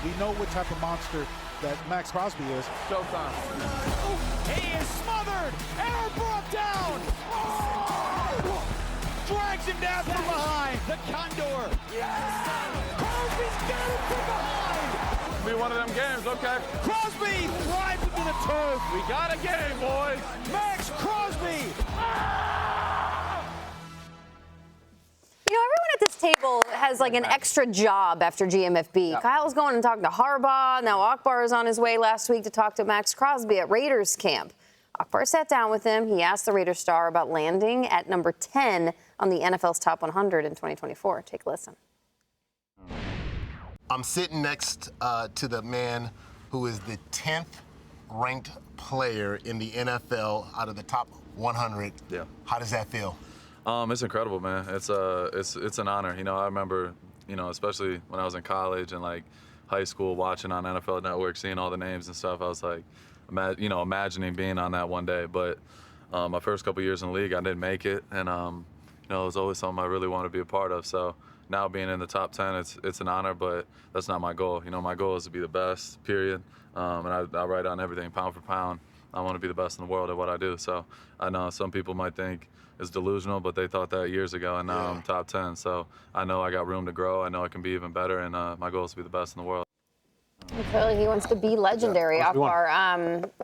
We know what type of monster that Maxx Crosby is. Showtime. He is smothered and brought down. Oh! Drags him down from behind. The Condor. Yes! Crosby's got him from behind. Be one of them games, okay? Crosby drives him to the turf. We got a game, boys. Maxx Crosby. You know, everyone at this table has like an extra job after GMFB. Yep. Kyle's going and talking to Harbaugh. Now Akbar is on his way last week to talk to Maxx Crosby at Raiders camp. Akbar sat down with him. He asked the Raiders star about landing at number 10 on the NFL's top 100 in 2024. Take a listen. I'm sitting next to the man who is the 10th ranked player in the NFL out of the top 100. Yeah. How does that feel? It's incredible, man. It's an honor. You know, I remember, you know, especially when I was in college and like high school, watching on NFL Network, seeing all the names and stuff. I was like, imagining being on that one day. But my first couple years in the league, I didn't make it, and you know, it was always something I really wanted to be a part of. So now being in the top 10, it's an honor, but that's not my goal. You know, my goal is to be the best, period. And I write on everything, pound for pound. I want to be the best in the world at what I do. So I know some people might think it's delusional, but they thought that years ago, and now I'm top 10. So I know I got room to grow. I know I can be even better, and my goal is to be the best in the world. Clearly, he wants to be legendary, Akbar.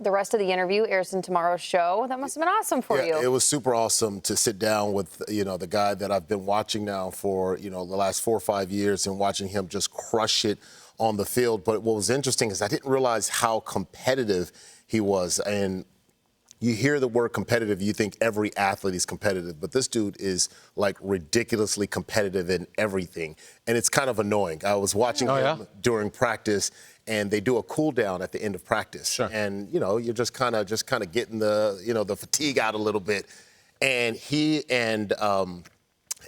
The rest of the interview airs in tomorrow's show. That must have been awesome for you. It was super awesome to sit down with, you know, the guy that I've been watching now for, you know, the last 4 or 5 years and watching him just crush it on the field. But what was interesting is I didn't realize how competitive he was. And you hear the word competitive, you think every athlete is competitive, but this dude is like ridiculously competitive in everything. And it's kind of annoying. I was watching him during practice, and they do a cool down at the end of practice. Sure. And, you know, you're just kind of getting the, you know, the fatigue out a little bit. And he and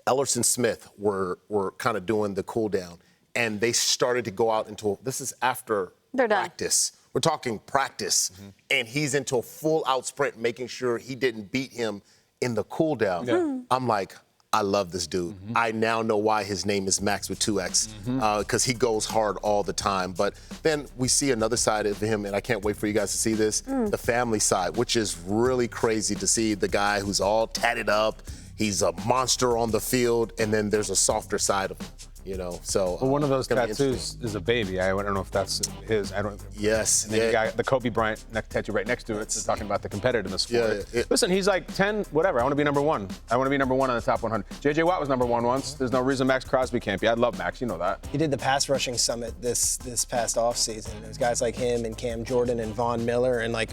Ellerson Smith were kind of doing the cool down, and they started to go out into, this is after practice. We're talking practice, and he's into a full-out sprint, making sure he didn't beat him in the cool down. Yeah. I'm like, I love this dude. I now know why his name is Max with 2 X, because he goes hard all the time. But then we see another side of him, and I can't wait for you guys to see this, the family side, which is really crazy to see the guy who's all tatted up. He's a monster on the field, and then there's a softer side of him. You know, so well, one of those tattoos is a baby. I don't know if that's his. I don't. Yes. And then you got the Kobe Bryant tattoo right next to it. It's talking about the competitiveness for it. Listen, he's like 10, whatever. I want to be number 1. I want to be number 1 on the top 100. J.J. Watt was number 1 once. There's no reason Maxx Crosby can't be. I love Max. You know that. He did the pass rushing summit this past offseason. There's guys like him and Cam Jordan and Von Miller, and like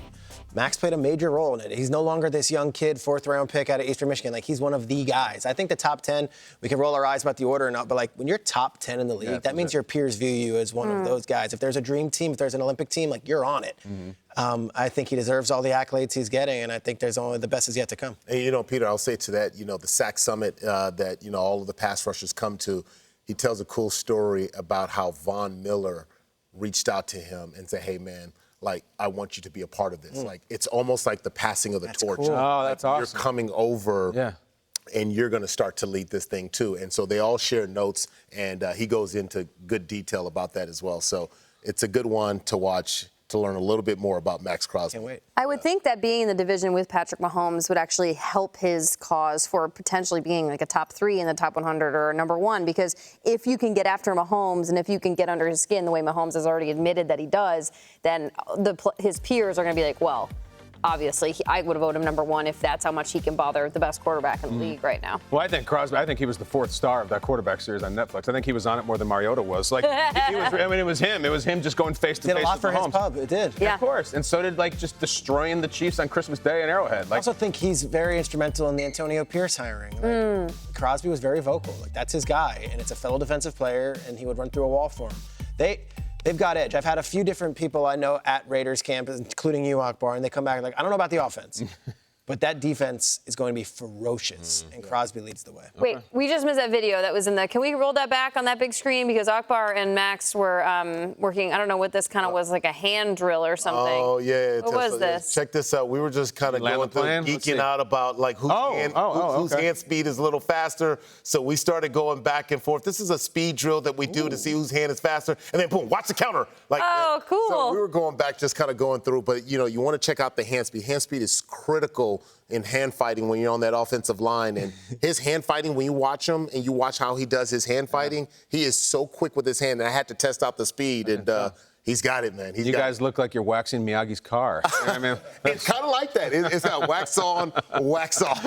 Max played a major role in it. He's no longer this young kid, 4th-round pick out of Eastern Michigan. Like, he's one of the guys. I think the top 10, we can roll our eyes about the order or not, but like when you're top 10 in the league, that means your peers view you as one of those guys. If there's a dream team, if there's an Olympic team, like, you're on it. I think he deserves all the accolades he's getting, and I think there's only the best is yet to come. And, you know, Peter, I'll say to that, you know, the sack summit that, you know, all of the pass rushers come to, he tells a cool story about how Von Miller reached out to him and said, hey, man, like, I want you to be a part of this. Like, it's almost like the passing of the torch. Cool. Oh, that's awesome. You're coming over, and you're going to start to lead this thing, too. And so they all share notes, and he goes into good detail about that as well. So it's a good one to watch, to learn a little bit more about Maxx Crosby. Can't wait. I would think that being in the division with Patrick Mahomes would actually help his cause for potentially being like a top 3 in the top 100 or number 1, because if you can get after Mahomes and if you can get under his skin the way Mahomes has already admitted that he does, then his peers are going to be like, well, obviously, I would have voted him number 1 if that's how much he can bother the best quarterback in the league right now. Well, I think Crosby, he was the 4th star of that quarterback series on Netflix. I think he was on it more than Mariota was. Like, it was him. It was him just going face to face with Mahomes. Did a lot for his pub. It did. Yeah. Of course. And so did, like, just destroying the Chiefs on Christmas Day in Arrowhead. Like, I also think he's very instrumental in the Antonio Pierce hiring. Like, Crosby was very vocal. Like, that's his guy, and it's a fellow defensive player, and he would run through a wall for him. They've got edge. I've had a few different people I know at Raiders camp, including you, Akbar, and they come back like, I don't know about the offense. But that defense is going to be ferocious, and Crosby leads the way. Wait, we just missed that video that was in the. Can we roll that back on that big screen? Because Akbar and Max were working. I don't know what this kind of was, like a hand drill or something. Oh, yeah. What was this? Check this out. We were just kind of going through, geeking out about like whose hand speed is a little faster. So we started going back and forth. This is a speed drill that we do to see whose hand is faster. And then boom, watch the counter. Like, oh, cool. So we were going back, just kind of going through. But, you know, you want to check out the hand speed. Hand speed is critical in hand fighting when you're on that offensive line. And his hand fighting, when you watch him and you watch how he does his hand fighting, he is so quick with his hand. And I had to test out the speed. And he's got it, man. You guys look like you're waxing Miyagi's car. You know what I mean? It's kind of like that. It's got wax on, wax off.